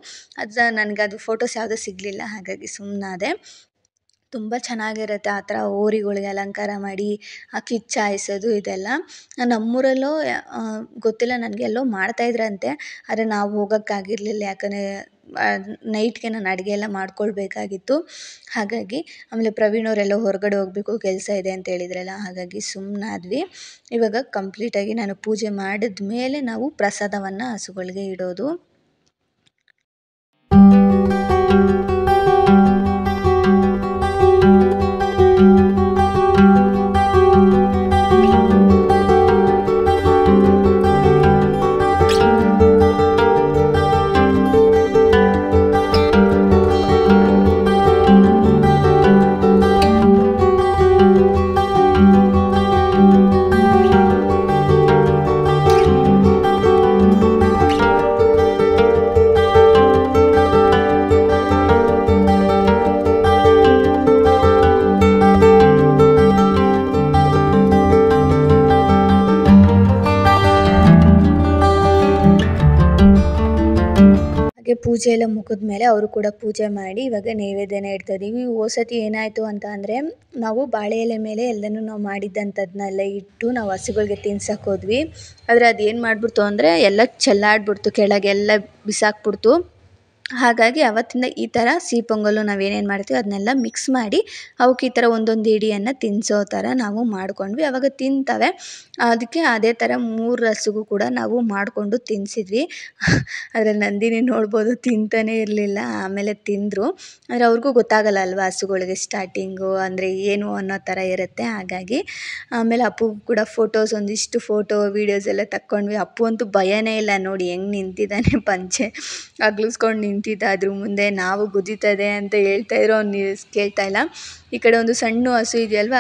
ನನಗದು ಫೋಟೋಸ್ ಯಾವುದೂ ಸಿಗಲಿಲ್ಲ, ಹಾಗಾಗಿ ಸುಮ್ಮನಾದೆ. ತುಂಬ ಚೆನ್ನಾಗಿರುತ್ತೆ ಆ ಥರ ಹೋರಿಗಳಿಗೆ ಅಲಂಕಾರ ಮಾಡಿ ಆ ಕಿಚ್ಚು ಹಾಯಿಸೋದು ಇದೆಲ್ಲ. ನಮ್ಮೂರಲ್ಲೂ ಗೊತ್ತಿಲ್ಲ ನನಗೆ, ಎಲ್ಲೋ ಮಾಡ್ತಾಯಿದ್ರಂತೆ, ಆದರೆ ನಾವು ಹೋಗೋಕ್ಕಾಗಿರಲಿಲ್ಲ. ಯಾಕಂದರೆ ನೈಟ್ಗೆ ನಾನು ಅಡುಗೆ ಎಲ್ಲ ಮಾಡ್ಕೊಳ್ಬೇಕಾಗಿತ್ತು. ಹಾಗಾಗಿ ಆಮೇಲೆ ಪ್ರವೀಣ್ ಅವರೆಲ್ಲ ಹೊರಗಡೆ ಹೋಗಬೇಕು, ಕೆಲಸ ಇದೆ ಅಂತ ಹೇಳಿದ್ರಲ್ಲ, ಹಾಗಾಗಿ ಸುಮ್ಮನಾದ್ವಿ. ಇವಾಗ ಕಂಪ್ಲೀಟಾಗಿ ನಾನು ಪೂಜೆ ಮಾಡಿದ ಮೇಲೆ ನಾವು ಪ್ರಸಾದವನ್ನು ಹಸುಗಳಿಗೆ ಇಡೋದು. ಹಾಗೆ ಪೂಜೆ ಎಲ್ಲ ಮುಗಿದ್ಮೇಲೆ ಅವರು ಕೂಡ ಪೂಜೆ ಮಾಡಿ ಇವಾಗ ನೈವೇದ್ಯನ ಇಡ್ತಾಯಿದ್ದೀವಿ. ಹೋದ್ಸತಿ ಏನಾಯಿತು ಅಂತ ಅಂದರೆ ನಾವು ಬಾಳೆ ಎಲೆ ಮೇಲೆ ಎಲ್ಲನೂ ನಾವು ಮಾಡಿದ್ದಂಥದ್ದನ್ನೆಲ್ಲ ಇಟ್ಟು ನಾವು ಹಸುಗಳಿಗೆ ತಿನ್ಸಕ್ಕೆ ಹೋದ್ವಿ. ಆದರೆ ಅದೇನು ಮಾಡಿಬಿಡ್ತು ಅಂದರೆ ಎಲ್ಲ ಚೆಲ್ಲಾಡ್ಬಿಡ್ತು, ಕೆಳಗೆಲ್ಲ ಬಿಸಾಕ್ಬಿಡ್ತು. ಹಾಗಾಗಿ ಆವತ್ತಿಂದ ಈ ಥರ ಸಿಹಿ ಪೊಂಗಲ್ಲು ನಾವೇನೇನು ಮಾಡ್ತೀವಿ ಅದನ್ನೆಲ್ಲ ಮಿಕ್ಸ್ ಮಾಡಿ ಅವಕ್ಕೆ ಈ ಥರ ಒಂದೊಂದು ಇಡಿಯನ್ನು ತಿನ್ನಿಸೋ ಥರ ನಾವು ಮಾಡ್ಕೊಂಡ್ವಿ. ಆವಾಗ ತಿಂತವೆ. ಅದಕ್ಕೆ ಅದೇ ಥರ 3 ಹಸುಗೂ ಕೂಡ ನಾವು ಮಾಡಿಕೊಂಡು ತಿನ್ನಿಸಿದ್ವಿ. ಆದರೆ ನಂದಿನಿ ನೋಡ್ಬೋದು ತಿಂತಾನೇ ಇರಲಿಲ್ಲ, ಆಮೇಲೆ ತಿಂದರು. ಆದರೆ ಅವ್ರಿಗೂ ಗೊತ್ತಾಗಲ್ಲ ಅಲ್ವಾ ಹಸುಗಳಿಗೆ ಸ್ಟಾರ್ಟಿಂಗು ಅಂದರೆ ಏನು ಅನ್ನೋ ಥರ ಇರುತ್ತೆ. ಹಾಗಾಗಿ ಆಮೇಲೆ ಅಪ್ಪು ಕೂಡ ಒಂದಿಷ್ಟು ಫೋಟೋ ವೀಡಿಯೋಸ್ ಎಲ್ಲ ತಕ್ಕೊಂಡ್ವಿ. ಅಪ್ಪು ಅಂತೂ ಭಯನೇ ಇಲ್ಲ, ನೋಡಿ ಹೆಂಗೆ ನಿಂತಿದ್ದಾನೆ, ಪಂಚೆ ಅಗ್ಲಿಸ್ಕೊಂಡು ನಿಂತಿದ್ದ. ಅದ್ರ ಮುಂದೆ ನಾವು ಗುದ್ದಿತದೆ ಅಂತ ಹೇಳ್ತಾಯಿದ್ರು, ಅವ್ನು ಕೇಳ್ತಾ ಇಲ್ಲ. ಈ ಕಡೆ ಒಂದು ಸಣ್ಣ ಹಸು ಇದೆಯಲ್ವ,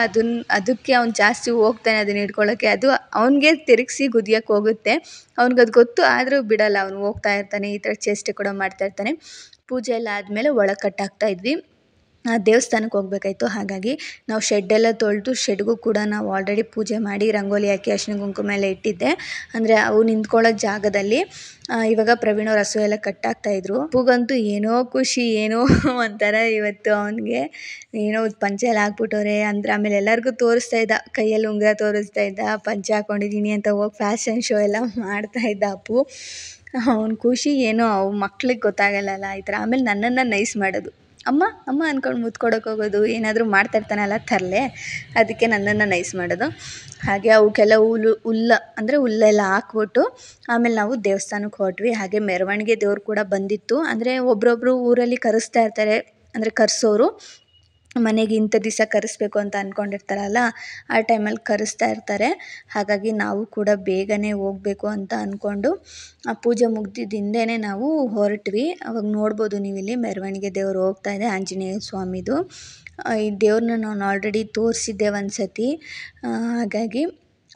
ಅದಕ್ಕೆ ಅವ್ನು ಜಾಸ್ತಿ ಹೋಗ್ತಾನೆ ಅದನ್ನ ಹಿಡ್ಕೊಳ್ಳೋಕ್ಕೆ. ಅದು ಅವನಿಗೆ ತಿರುಗಿಸಿ ಗುದ್ದಿಯಕ್ಕೆ ಹೋಗುತ್ತೆ. ಅವ್ನಿಗದು ಗೊತ್ತು, ಆದರೂ ಬಿಡಲ್ಲ, ಅವನು ಹೋಗ್ತಾ ಇರ್ತಾನೆ, ಈ ಥರ ಚೇಷ್ಟೆ ಕೂಡ ಮಾಡ್ತಾ ಇರ್ತಾನೆ. ಪೂಜೆ ಎಲ್ಲ ಆದಮೇಲೆ ಒಳಗೆ ಕಟ್ಟಾಕ್ತಾ ಇದ್ವಿ. ದೇವಸ್ಥಾನಕ್ಕೆ ಹೋಗಬೇಕಾಯ್ತು. ಹಾಗಾಗಿ ನಾವು ಶೆಡ್ಡೆಲ್ಲ ತೊಳೆದು ಶೆಡ್ಗೂ ಕೂಡ ನಾವು ಆಲ್ರೆಡಿ ಪೂಜೆ ಮಾಡಿ ರಂಗೋಲಿ ಹಾಕಿ ಅರಿಶಿನ ಕುಂಕುಮ ಎಲ್ಲ ಇಟ್ಟಿದ್ದೆ, ಅಂದರೆ ಅವು ನಿಂತ್ಕೊಳ್ಳೋ ಜಾಗದಲ್ಲಿ. ಇವಾಗ ಪ್ರವೀಣ್ ಅವ್ರ ಹಸು ಎಲ್ಲ ಕಟ್ಟಾಗ್ತಾಯಿದ್ರು. ಅಪ್ಪುಗಂತೂ ಏನೋ ಖುಷಿ, ಏನೋ ಒಂಥರ ಇವತ್ತು ಅವನಿಗೆ ಏನೋ ಪಂಚೆ ಎಲ್ಲ ಹಾಕ್ಬಿಟ್ಟವ್ರೆ ಅಂದರೆ. ಆಮೇಲೆ ಎಲ್ಲರಿಗೂ ತೋರಿಸ್ತಾ ಇದ್ದ, ಕೈಯಲ್ಲಿ ಉಂಗುರ ತೋರಿಸ್ತಾ ಇದ್ದ, ಪಂಚೆ ಹಾಕ್ಕೊಂಡಿದ್ದೀನಿ ಅಂತ ಹೋಗಿ ಫ್ಯಾಷನ್ ಶೋ ಎಲ್ಲ ಮಾಡ್ತಾಯಿದ್ದ ಅಪ್ಪು. ಅವ್ನ ಖುಷಿ ಏನೋ ಅವು ಮಕ್ಳಿಗೆ ಗೊತ್ತಾಗಲ್ಲಲ್ಲ ಈ ಥರ. ಆಮೇಲೆ ನನ್ನನ್ನು ನೈಸ್ ಮಾಡೋದು, ಅಮ್ಮ ಅಮ್ಮ ಅಂದ್ಕೊಂಡು ಮುತ್ತು ಕೊಡೋಕೆ ಹೋಗೋದು, ಏನಾದರೂ ಮಾಡ್ತಾಯಿರ್ತಾನಲ್ಲ ತರಲೆ, ಅದಕ್ಕೆ ನನ್ನನ್ನು ನೈಸ್ ಮಾಡೋದು. ಹಾಗೆ ಅವಕ್ಕೆಲ್ಲ ಹುಲ್ಲೆಲ್ಲ ಹಾಕ್ಬಿಟ್ಟು ಆಮೇಲೆ ನಾವು ದೇವಸ್ಥಾನಕ್ಕೆ ಹೊರಟ್ವಿ. ಹಾಗೆ ಮೆರವಣಿಗೆ ದೇವ್ರು ಕೂಡ ಬಂದಿತ್ತು. ಅಂದರೆ ಒಬ್ಬರೊಬ್ಬರು ಊರಲ್ಲಿ ಕರೆಸ್ತಾ ಇರ್ತಾರೆ, ಅಂದರೆ ಕರೆಸೋರು ಮನೆಗೆ ಇಂಥ ದಿವಸ ಕರೆಸ್ಬೇಕು ಅಂತ ಅಂದ್ಕೊಂಡಿರ್ತಾರಲ್ಲ, ಆ ಟೈಮಲ್ಲಿ ಕರೆಸ್ತಾ ಇರ್ತಾರೆ. ಹಾಗಾಗಿ ನಾವು ಕೂಡ ಬೇಗನೆ ಹೋಗಬೇಕು ಅಂತ ಅಂದ್ಕೊಂಡು ಆ ಪೂಜೆ ಮುಗ್ದಿದ್ದ ಹಿಂದೆಯೇ ನಾವು ಹೊರಟ್ವಿ. ಅವಾಗ ನೋಡ್ಬೋದು ನೀವಿಲ್ಲಿ ಮೆರವಣಿಗೆ ದೇವರು ಹೋಗ್ತಾ ಇದೆ, ಆಂಜನೇಯ ಸ್ವಾಮಿದು. ಈ ದೇವ್ರನ್ನ ನಾನು ಆಲ್ರೆಡಿ ತೋರಿಸಿದ್ದೆ ಒಂದು ಸತಿ. ಹಾಗಾಗಿ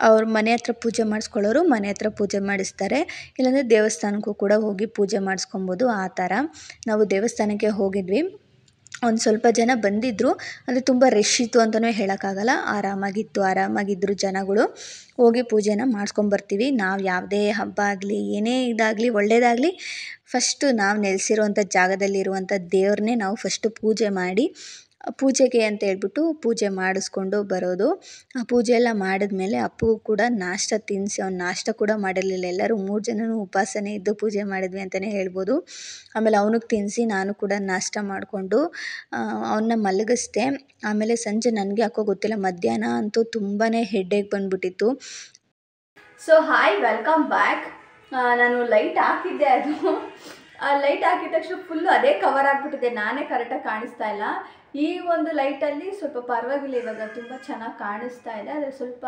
ಅವ್ರ ಮನೆ ಹತ್ರ ಪೂಜೆ ಮಾಡಿಸ್ಕೊಳ್ಳೋರು ಮನೆ ಹತ್ರ ಪೂಜೆ ಮಾಡಿಸ್ತಾರೆ, ಇಲ್ಲಾಂದರೆ ದೇವಸ್ಥಾನಕ್ಕೂ ಕೂಡ ಹೋಗಿ ಪೂಜೆ ಮಾಡಿಸ್ಕೊಬೋದು. ಆ ಥರ ನಾವು ದೇವಸ್ಥಾನಕ್ಕೆ ಹೋಗಿದ್ವಿ. ಒಂದು ಸ್ವಲ್ಪ ಜನ ಬಂದಿದ್ದರು, ಅಂದರೆ ತುಂಬ ರಶ್ ಇತ್ತು ಅಂತಲೇ ಹೇಳೋಕ್ಕಾಗಲ್ಲ. ಆರಾಮಾಗಿದ್ದರು ಜನಗಳು. ಹೋಗಿ ಪೂಜೆನ ಮಾಡಿಸ್ಕೊಂಬರ್ತೀವಿ. ನಾವು ಯಾವುದೇ ಹಬ್ಬ ಆಗಲಿ ಏನೇ ಇದಾಗಲಿ ಒಳ್ಳೆಯದಾಗಲಿ ಫಸ್ಟು ನಾವು ನೆಲೆಸಿರುವಂಥ ಜಾಗದಲ್ಲಿರುವಂಥ ದೇವ್ರನ್ನೇ ನಾವು ಫಸ್ಟು ಪೂಜೆ ಮಾಡಿ, ಪೂಜೆಗೆ ಅಂತ ಹೇಳ್ಬಿಟ್ಟು ಪೂಜೆ ಮಾಡಿಸ್ಕೊಂಡು ಬರೋದು. ಆ ಪೂಜೆ ಎಲ್ಲ ಮಾಡಿದ್ಮೇಲೆ ಅಪ್ಪಗೂ ಕೂಡ ನಾಷ್ಟ ತಿನ್ನಿಸಿ, ಅವ್ನು ನಾಷ್ಟ ಕೂಡ ಮಾಡಿರಲಿಲ್ಲ. ಎಲ್ಲರೂ 3 ಜನನೂ ಉಪವಾಸನೇ ಇದ್ದು ಪೂಜೆ ಮಾಡಿದ್ವಿ ಅಂತಲೇ ಹೇಳ್ಬೋದು. ಆಮೇಲೆ ಅವನಿಗೆ ತಿನ್ನಿಸಿ ನಾನು ಕೂಡ ನಾಷ್ಟ ಮಾಡಿಕೊಂಡು ಅವನ್ನ ಮಲಗಿಸ್ದೆ. ಆಮೇಲೆ ಸಂಜೆ ನನಗೆ ಯಾಕೋ ಗೊತ್ತಿಲ್ಲ, ಮಧ್ಯಾಹ್ನ ಅಂತೂ ತುಂಬಾ ಹೆಡ್ಡೇಕ್ ಬಂದುಬಿಟ್ಟಿತ್ತು. So hi, welcome back. ನಾನು ಲೈಟ್ ಹಾಕಿದ್ದೆ, ಅದು ಆ ಲೈಟ್ ಹಾಕಿದ ತಕ್ಷಣ ಫುಲ್ಲು ಅದೇ ಕವರ್ ಆಗಿಬಿಟ್ಟಿದೆ, ನಾನೇ ಕರೆಕ್ಟಾಗಿ ಕಾಣಿಸ್ತಾ ಇಲ್ಲ. ಈ ಒಂದು ಲೈಟಲ್ಲಿ ಸ್ವಲ್ಪ ಪರವಾಗಿಲ್ಲ, ಇವಾಗ ತುಂಬ ಚೆನ್ನಾಗಿ ಕಾಣಿಸ್ತಾ ಇದೆ. ಆದರೆ ಸ್ವಲ್ಪ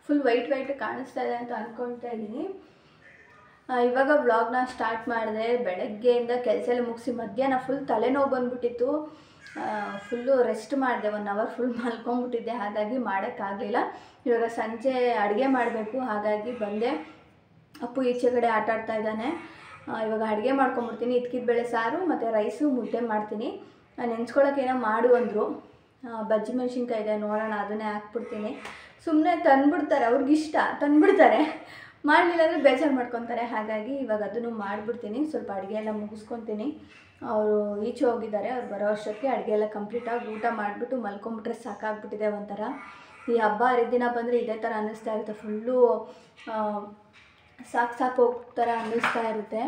ಫುಲ್ ವೈಟ್ ಕಾಣಿಸ್ತಾ ಇದೆ ಅಂತ ಅಂದ್ಕೊಳ್ತಾ ಇದ್ದೀನಿ. ಇವಾಗ ವ್ಲಾಗ್ನ ಸ್ಟಾರ್ಟ್ ಮಾಡಿದೆ. ಬೆಳಗ್ಗೆಯಿಂದ ಕೆಲಸ ಎಲ್ಲ ಮುಗಿಸಿ ಮಧ್ಯಾಹ್ನ ಫುಲ್ ತಲೆನೋವು ಬಂದುಬಿಟ್ಟಿತ್ತು. ಫುಲ್ಲು ರೆಸ್ಟ್ ಮಾಡಿದೆ, 1 ಅವರ್ ಫುಲ್ ಮಲ್ಕೊಂಡ್ಬಿಟ್ಟಿದ್ದೆ, ಹಾಗಾಗಿ ಮಾಡೋಕ್ಕಾಗಲಿಲ್ಲ. ಇವಾಗ ಸಂಜೆ ಅಡುಗೆ ಮಾಡಬೇಕು, ಹಾಗಾಗಿ ಬಂದೆ. ಅಪ್ಪು ಈಚೆ ಕಡೆ ಆಟ ಆಡ್ತಾ ಇದ್ದಾನೆ. ಇವಾಗ ಅಡುಗೆ ಮಾಡ್ಕೊಂಬಿಡ್ತೀನಿ. ಇದ್ಕಿದ ಬೇಳೆ ಸಾರು ಮತ್ತು ರೈಸು, ಮುದ್ದೆ ಮಾಡ್ತೀನಿ. ನೆನ್ಸ್ಕೊಳ್ಳೋಕೆ ಏನೋ ಮಾಡು ಅಂದರು. ಬಜ್ಜಿ ಮೆಣಸಿನ್ಕಾಯಿ ಇದೆ, ನೋಡೋಣ ಅದನ್ನೇ ಹಾಕ್ಬಿಡ್ತೀನಿ. ಸುಮ್ಮನೆ ತಂದುಬಿಡ್ತಾರೆ, ಅವ್ರಿಗಿಷ್ಟ ತಂದುಬಿಡ್ತಾರೆ, ಮಾಡಲಿಲ್ಲ ಅಂದರೆ ಬೇಜಾರು ಮಾಡ್ಕೊತಾರೆ. ಹಾಗಾಗಿ ಇವಾಗ ಅದನ್ನು ಮಾಡಿಬಿಡ್ತೀನಿ. ಸ್ವಲ್ಪ ಅಡುಗೆ ಎಲ್ಲ ಮುಗಿಸ್ಕೊತೀನಿ. ಅವರು ಈಚೆ ಹೋಗಿದ್ದಾರೆ, ಅವ್ರು ಬರೋ ಅಷ್ಟೊತ್ತಿಗೆ ಅಡುಗೆ ಎಲ್ಲ ಕಂಪ್ಲೀಟಾಗಿ ಊಟ ಮಾಡಿಬಿಟ್ಟು ಮಲ್ಕೊಂಬಿಟ್ರೆ ಸಾಕಾಗ್ಬಿಟ್ಟಿದೆ. ಒಂಥರ ಈ ಹಬ್ಬ ಹರಿದಿನ ಬಂದರೆ ಇದೇ ಥರ ಅನ್ನಿಸ್ತಾ ಇರುತ್ತೆ, ಫುಲ್ಲು ಸಾಕು ಹೋಗ್ತಾರ ಅನ್ನಿಸ್ತಾ ಇರುತ್ತೆ.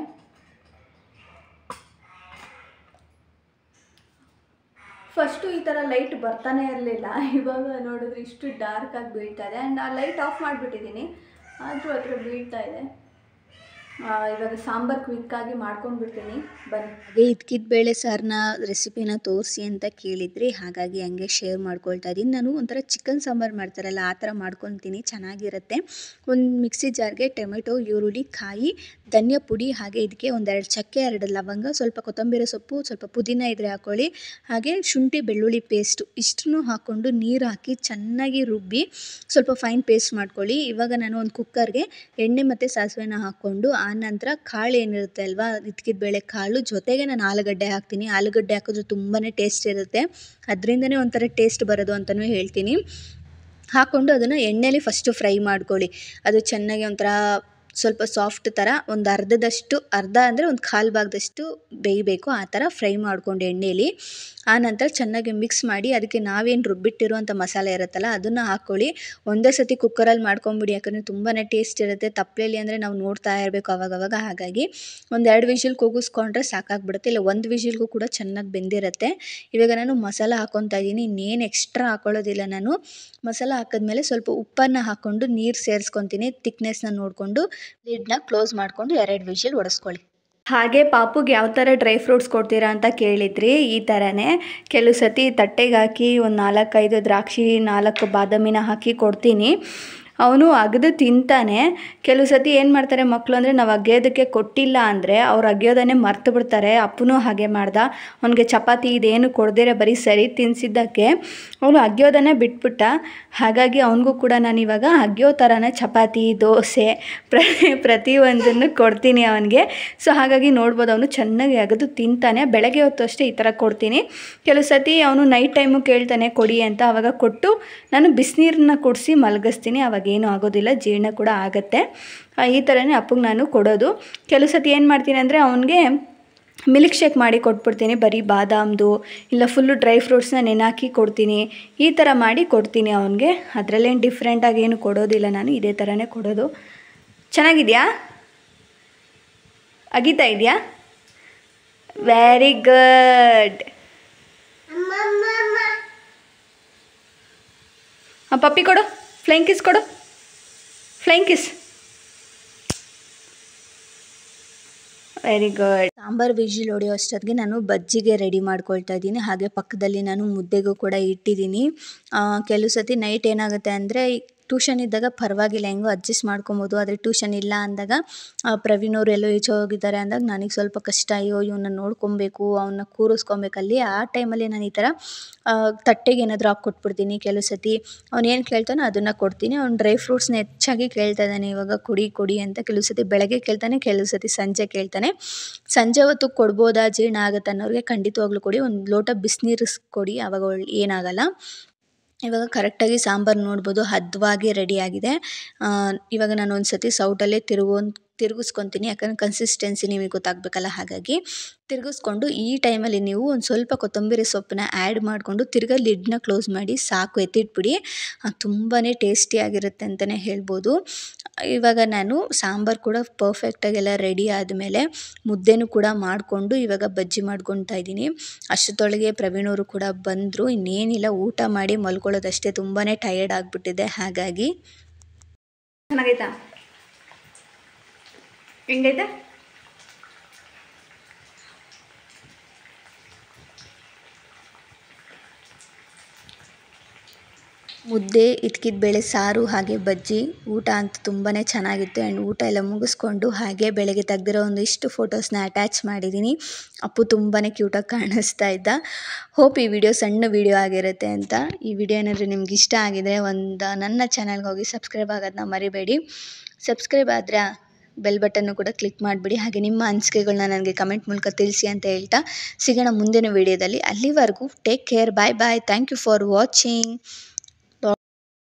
ಫಸ್ಟು ಈ ಥರ ಲೈಟ್ ಬರ್ತಾನೆ ಇರಲಿಲ್ಲ, ಇವಾಗ ನೋಡಿದ್ರೆ ಇಷ್ಟು ಡಾರ್ಕಾಗಿ ಬೀಳ್ತಾ ಇದೆ. ಆ್ಯಂಡ್ ಆ ಲೈಟ್ ಆಫ್ ಮಾಡಿಬಿಟ್ಟಿದ್ದೀನಿ, ಆದರೂ ಹತ್ರ ಬೀಳ್ತಾ ಇದೆ. ಇವಾಗ ಸಾಂಬಾರು ಕ್ವಿಕ್ಕಾಗಿ ಮಾಡ್ಕೊಂಡ್ಬಿಡ್ತೀನಿ, ಬನ್ನಿ. ಹಾಗೆ ಇದ್ಕಿದ ಬೇಳೆ ಸಾರನ್ನ ರೆಸಿಪಿನ ತೋರಿಸಿ ಅಂತ ಕೇಳಿದ್ರಿ, ಹಾಗಾಗಿ ಹಂಗೆ ಶೇರ್ ಮಾಡ್ಕೊಳ್ತಾ ಇದ್ದೀನಿ. ನಾನು ಒಂಥರ ಚಿಕನ್ ಸಾಂಬಾರು ಮಾಡ್ತಾರಲ್ಲ ಆ ಥರ ಮಾಡ್ಕೊತೀನಿ, ಚೆನ್ನಾಗಿರುತ್ತೆ. ಒಂದು ಮಿಕ್ಸಿ ಜಾರ್ಗೆ ಟೊಮೆಟೊ, ಈರುಳ್ಳಿ, ಕಾಯಿ, ಧನಿಯಾ ಪುಡಿ, ಹಾಗೆ ಇದಕ್ಕೆ 1-2 ಚಕ್ಕೆ, 2 ಲವಂಗ, ಸ್ವಲ್ಪ ಕೊತ್ತಂಬರಿ ಸೊಪ್ಪು, ಸ್ವಲ್ಪ ಪುದೀನ ಇದ್ದರೆ ಹಾಕ್ಕೊಳ್ಳಿ, ಹಾಗೆ ಶುಂಠಿ ಬೆಳ್ಳುಳ್ಳಿ ಪೇಸ್ಟು ಇಷ್ಟನ್ನು ಹಾಕ್ಕೊಂಡು ನೀರು ಹಾಕಿ ಚೆನ್ನಾಗಿ ರುಬ್ಬಿ ಸ್ವಲ್ಪ ಫೈನ್ ಪೇಸ್ಟ್ ಮಾಡ್ಕೊಳ್ಳಿ. ಇವಾಗ ನಾನು ಒಂದು ಕುಕ್ಕರ್ಗೆ ಎಣ್ಣೆ ಮತ್ತು ಸಾಸಿವೆನ ಹಾಕ್ಕೊಂಡು, ಆನಂತರ ಕಾಳು ಏನಿರುತ್ತೆ ಅಲ್ವಾ, ಇದ್ಕಿದ ಬೇಳೆ ಕಾಳು ಜೊತೆಗೆ ನಾನು ಆಲೂಗಡ್ಡೆ ಹಾಕ್ತೀನಿ. ಆಲೂಗಡ್ಡೆ ಹಾಕಿದ್ರೆ ತುಂಬಾ ಟೇಸ್ಟ್ ಇರುತ್ತೆ, ಅದರಿಂದನೇ ಒಂಥರ ಟೇಸ್ಟ್ ಬರೋದು ಅಂತಲೂ ಹೇಳ್ತೀನಿ. ಹಾಕ್ಕೊಂಡು ಅದನ್ನು ಎಣ್ಣೆಲಿ ಫಸ್ಟು ಫ್ರೈ ಮಾಡ್ಕೊಳ್ಳಿ. ಅದು ಚೆನ್ನಾಗಿ ಒಂಥರ ಸ್ವಲ್ಪ ಸಾಫ್ಟ್ ಥರ ಒಂದು ಅರ್ಧ ಅಂದರೆ ಒಂದು 1/4 ಭಾಗದಷ್ಟು ಬೇಯಬೇಕು, ಆ ಥರ ಫ್ರೈ ಮಾಡ್ಕೊಂಡು ಎಣ್ಣೆಲಿ. ಆನಂತರ ಚೆನ್ನಾಗಿ ಮಿಕ್ಸ್ ಮಾಡಿ ಅದಕ್ಕೆ ನಾವೇನು ರುಬ್ಬಿಟ್ಟಿರುವಂಥ ಮಸಾಲೆ ಇರುತ್ತಲ್ಲ ಅದನ್ನು ಹಾಕ್ಕೊಳ್ಳಿ. ಒಂದೇ ಸತಿ ಕುಕ್ಕರಲ್ಲಿ ಮಾಡ್ಕೊಂಬಿಡಿ, ಯಾಕಂದರೆ ತುಂಬಾ ಟೇಸ್ಟ್ ಇರುತ್ತೆ. ತಪ್ಪಲೆಯಲ್ಲಿ ಅಂದರೆ ನಾವು ನೋಡ್ತಾ ಇರಬೇಕು ಅವಾಗವಾಗ, ಹಾಗಾಗಿ 1-2 ವಿಷಿಲ್ ಕೂಗಿಸ್ಕೊಂಡ್ರೆ ಸಾಕಾಗ್ಬಿಡುತ್ತೆ, ಇಲ್ಲ 1 ವಿಷಿಲ್ಗೂ ಕೂಡ ಚೆನ್ನಾಗಿ ಬೆಂದಿರುತ್ತೆ. ಇವಾಗ ನಾನು ಮಸಾಲ ಹಾಕ್ಕೊತಾ ಇದ್ದೀನಿ, ಇನ್ನೇನು ಎಕ್ಸ್ಟ್ರಾ ಹಾಕ್ಕೊಳ್ಳೋದಿಲ್ಲ. ನಾನು ಮಸಾಲ ಹಾಕಿದ್ಮೇಲೆ ಸ್ವಲ್ಪ ಉಪ್ಪನ್ನು ಹಾಕ್ಕೊಂಡು ನೀರು ಸೇರಿಸ್ಕೊತೀನಿ, ತಿಕ್ನೆಸ್ನ ನೋಡಿಕೊಂಡು ಲಿಡ್ನ ಕ್ಲೋಸ್ ಮಾಡಿಕೊಂಡು 2 ವಿಷಿಲ್ ಹೊಡೆಸ್ಕೊಳ್ಳಿ. ಹಾಗೆ ಪಾಪುಗೆ ಯಾವ ಥರ ಡ್ರೈ ಫ್ರೂಟ್ಸ್ ಕೊಡ್ತೀರಾ ಅಂತ ಕೇಳಿದ್ರಿ, ಈ ಥರನೇ ಕೆಲವು ಸತಿ ತಟ್ಟೆಗೆ ಹಾಕಿ ಒಂದು 4-5 ದ್ರಾಕ್ಷಿ, 4 ಬಾದಾಮಿನ ಹಾಕಿ ಕೊಡ್ತೀನಿ. ಅವನು ಅಗೆದು ತಿಂತಾನೆ. ಕೆಲವು ಸತಿ ಏನು ಮಾಡ್ತಾರೆ ಮಕ್ಕಳು ಅಂದರೆ, ನಾವು ಅಗೆಯೋದಕ್ಕೆ ಕೊಟ್ಟಿಲ್ಲ ಅಂದರೆ ಅವ್ರು ಅಗೆಯೋದನ್ನೇ ಮರ್ತು ಬಿಡ್ತಾರೆ. ಅಪ್ಪನೂ ಹಾಗೆ ಮಾಡ್ದ, ಅವನಿಗೆ ಚಪಾತಿ ಇದೇನು ಕೊಡದಿರ ಬರೀ ಸರಿ ತಿನ್ನಿಸಿದ್ದಕ್ಕೆ ಅವನು ಅಗೆಯೋದನ್ನೇ ಬಿಟ್ಬಿಟ್ಟ. ಹಾಗಾಗಿ ಅವನಿಗೂ ಕೂಡ ನಾನು ಇವಾಗ ಅಗೆಯೋ ಥರನೇ ಚಪಾತಿ, ದೋಸೆ ಪ್ರತಿಯೊಂದನ್ನು ಕೊಡ್ತೀನಿ ಅವನಿಗೆ. ಸೊ ಹಾಗಾಗಿ ನೋಡ್ಬೋದು ಅವನು ಚೆನ್ನಾಗಿ ಅಗೆದು ತಿಂತಾನೆ. ಬೆಳಗ್ಗೆ ಹೊತ್ತು ಅಷ್ಟೇ ಈ ಥರ ಕೊಡ್ತೀನಿ. ಕೆಲವು ಸತಿ ಅವನು ನೈಟ್ ಟೈಮು ಕೇಳ್ತಾನೆ ಕೊಡಿ ಅಂತ, ಆವಾಗ ಕೊಟ್ಟು ನಾನು ಬಿಸಿನೀರನ್ನ ಕುಡಿಸಿ ಮಲಗಿಸ್ತೀನಿ. ಅವಾಗ ಏನೂ ಆಗೋದಿಲ್ಲ, ಜೀರ್ಣ ಕೂಡ ಆಗುತ್ತೆ. ಈ ಥರನೇ ಅಪ್ಪಗೆ ನಾನು ಕೊಡೋದು. ಕೆಲವು ಸತಿ ಏನು ಮಾಡ್ತೀನಿ ಅಂದರೆ ಅವನಿಗೆ ಮಿಲ್ಕ್ ಶೇಕ್ ಮಾಡಿ ಕೊಟ್ಬಿಡ್ತೀನಿ, ಬರೀ ಬಾದಾಮ್ದು ಇಲ್ಲ ಫುಲ್ಲು ಡ್ರೈ ಫ್ರೂಟ್ಸ್ನ ನೆನಾಕಿ ಕೊಡ್ತೀನಿ. ಈ ಥರ ಮಾಡಿ ಕೊಡ್ತೀನಿ ಅವನಿಗೆ. ಅದರಲ್ಲೇನು ಡಿಫ್ರೆಂಟಾಗಿ ಏನು ಕೊಡೋದಿಲ್ಲ, ನಾನು ಇದೇ ಥರನೇ ಕೊಡೋದು. ಚೆನ್ನಾಗಿದೆಯಾ? ಅಗಿತಾ ಇದೆಯಾ? Very good. ಪಪ್ಪಿ ಕೊಡು, ಫ್ಲೈಂಗ್ ಕಿಸ್ ಕೊಡು, flying kiss. Very good. Sambar whistle ಹೊಡೆಯೋ ಅಷ್ಟೊತ್ತಿಗೆ ನಾನು ಬಜ್ಜಿಗೆ ರೆಡಿ ಮಾಡ್ಕೊಳ್ತಾ ಇದ್ದೀನಿ. ಹಾಗೆ ಪಕ್ಕದಲ್ಲಿ ನಾನು ಮುದ್ದೆಗೂ ಕೂಡ ಇಟ್ಟಿದ್ದೀನಿ. ಕೆಲವು ಸತಿ ನೈಟ್ ಏನಾಗುತ್ತೆ ಅಂದರೆ ಟ್ಯೂಷನ್ ಇದ್ದಾಗ ಪರವಾಗಿಲ್ಲ ಹೆಂಗೋ ಅಡ್ಜಸ್ಟ್ ಮಾಡ್ಕೊಬೋದು. ಆದರೆ ಟ್ಯೂಷನ್ ಇಲ್ಲ ಅಂದಾಗ ಪ್ರವೀಣ್ ಅವರು ಎಲ್ಲೋ ಈಚೆ ಹೋಗಿದ್ದಾರೆ ಅಂದಾಗ ನನಗೆ ಸ್ವಲ್ಪ ಕಷ್ಟ. ಅಯ್ಯೋ ಇವನ್ನ ನೋಡ್ಕೊಬೇಕು, ಅವನ್ನ ಕೂರಿಸ್ಕೊಬೇಕಲ್ಲಿ. ಆ ಟೈಮಲ್ಲಿ ನಾನು ಈ ಥರ ತಟ್ಟೆಗೆ ಏನಾದರೂ ಹಾಕಿ ಕೊಟ್ಬಿಡ್ತೀನಿ. ಕೆಲವು ಸತಿ ಅವ್ನು ಏನು ಕೇಳ್ತಾನೋ ಅದನ್ನು ಕೊಡ್ತೀನಿ. ಅವ್ನು ಡ್ರೈ ಫ್ರೂಟ್ಸ್ನ ಹೆಚ್ಚಾಗಿ ಕೇಳ್ತಾ ಇದ್ದಾನೆ ಇವಾಗ, ಕೊಡಿ ಅಂತ. ಕೆಲವು ಸತಿ ಬೆಳಗ್ಗೆ ಕೇಳ್ತಾನೆ, ಕೆಲವು ಸತಿ ಸಂಜೆ ಕೇಳ್ತಾನೆ. ಸಂಜೆ ಹೊತ್ತು ಕೊಡ್ಬೋದಾ, ಜೀರ್ಣ ಆಗುತ್ತೆ ಅನ್ನೋರಿಗೆ ಖಂಡಿತವಾಗ್ಲೂ ಕೊಡಿ. ಒಂದು ಲೋಟ ಬಿಸಿನೀರು ಕೊಡಿ, ಆವಾಗ ಏನಾಗಲ್ಲ. ಇವಾಗ ಕರೆಕ್ಟಾಗಿ ಸಾಂಬಾರು ನೋಡ್ಬೋದು ಹದವಾಗಿ ರೆಡಿಯಾಗಿದೆ. ಇವಾಗ ನಾನು ಒಂದು ಸತಿ ಸೌಟಲ್ಲೇ ತಿರುಗಿಸ್ಕೊತೀನಿ, ಯಾಕಂದರೆ ಕನ್ಸಿಸ್ಟೆನ್ಸಿ ನಿಮಗೆ ಗೊತ್ತಾಗಬೇಕಲ್ಲ. ಹಾಗಾಗಿ ತಿರುಗಿಸ್ಕೊಂಡು ಈ ಟೈಮಲ್ಲಿ ನೀವು ಒಂದು ಸ್ವಲ್ಪ ಕೊತ್ತಂಬರಿ ಸೊಪ್ಪನ್ನ ಆ್ಯಡ್ ಮಾಡಿಕೊಂಡು ತಿರ್ಗಾ ಲಿಡ್ನ ಕ್ಲೋಸ್ ಮಾಡಿ ಸಾಕು, ಎತ್ತಿಟ್ಬಿಡಿ. ತುಂಬಾ ಟೇಸ್ಟಿಯಾಗಿರುತ್ತೆ ಅಂತಲೇ ಹೇಳ್ಬೋದು. ಇವಾಗ ನಾನು ಸಾಂಬಾರು ಕೂಡ ಪರ್ಫೆಕ್ಟಾಗೆಲ್ಲ ರೆಡಿ ಆದಮೇಲೆ ಮುದ್ದೆನೂ ಕೂಡ ಮಾಡಿಕೊಂಡು ಇವಾಗ ಬಜ್ಜಿ ಮಾಡ್ಕೊತಾ ಇದ್ದೀನಿ. ಅಷ್ಟೊತ್ತೊಳಗೆ ಪ್ರವೀಣ್ ಅವರು ಕೂಡ ಬಂದರು. ಇನ್ನೇನಿಲ್ಲ, ಊಟ ಮಾಡಿ ಮಲ್ಕೊಳ್ಳೋದಷ್ಟೇ. ತುಂಬಾ ಟಯರ್ಡ್ ಆಗಿಬಿಟ್ಟಿದೆ. ಹಾಗಾಗಿ ಚೆನ್ನಾಗೈತಾ? ಹೆಂಗೈತೆ? ಮುದ್ದೆ, ಇಟ್ಕಿದ ಬೇಳೆ ಸಾರು, ಹಾಗೆ ಬಜ್ಜಿ. ಊಟ ಅಂತೂ ತುಂಬಾ ಚೆನ್ನಾಗಿತ್ತು. ಆ್ಯಂಡ್ ಊಟ ಎಲ್ಲ ಮುಗಿಸ್ಕೊಂಡು ಹಾಗೆ ಬೆಳಗ್ಗೆ ತೆಗ್ದಿರೋ ಒಂದಿಷ್ಟು ಫೋಟೋಸ್ನ ಅಟ್ಯಾಚ್ ಮಾಡಿದ್ದೀನಿ. ಅಪ್ಪು ತುಂಬಾ ಕ್ಯೂಟಾಗಿ ಕಾಣಿಸ್ತಾ ಇದ್ದ. ಹೋಪ್ ಈ ವಿಡಿಯೋ ಸಣ್ಣ ವಿಡಿಯೋ ಆಗಿರುತ್ತೆ ಅಂತ. ಈ ವಿಡಿಯೋ ಏನಾದರೂ ನಿಮ್ಗೆ ಇಷ್ಟ ಆಗಿದೆ ನನ್ನ ಚಾನಲ್ಗೆ ಹೋಗಿ ಸಬ್ಸ್ಕ್ರೈಬ್ ಆಗೋದನ್ನ ಮರಿಬೇಡಿ. ಸಬ್ಸ್ಕ್ರೈಬ್ ಆದರೆ ಬೆಲ್ ಬಟನ್ನು ಕೂಡ ಕ್ಲಿಕ್ ಮಾಡಿಬಿಡಿ. ಹಾಗೆ ನಿಮ್ಮ ಅನಿಸಿಕೆಗಳನ್ನ ನನಗೆ ಕಮೆಂಟ್ ಮೂಲಕ ತಿಳಿಸಿ ಅಂತ ಹೇಳ್ತಾ ಸಿಗೋಣ ಮುಂದಿನ ವಿಡಿಯೋದಲ್ಲಿ. ಅಲ್ಲಿವರೆಗೂ take care, bye bye. Thank you for watching.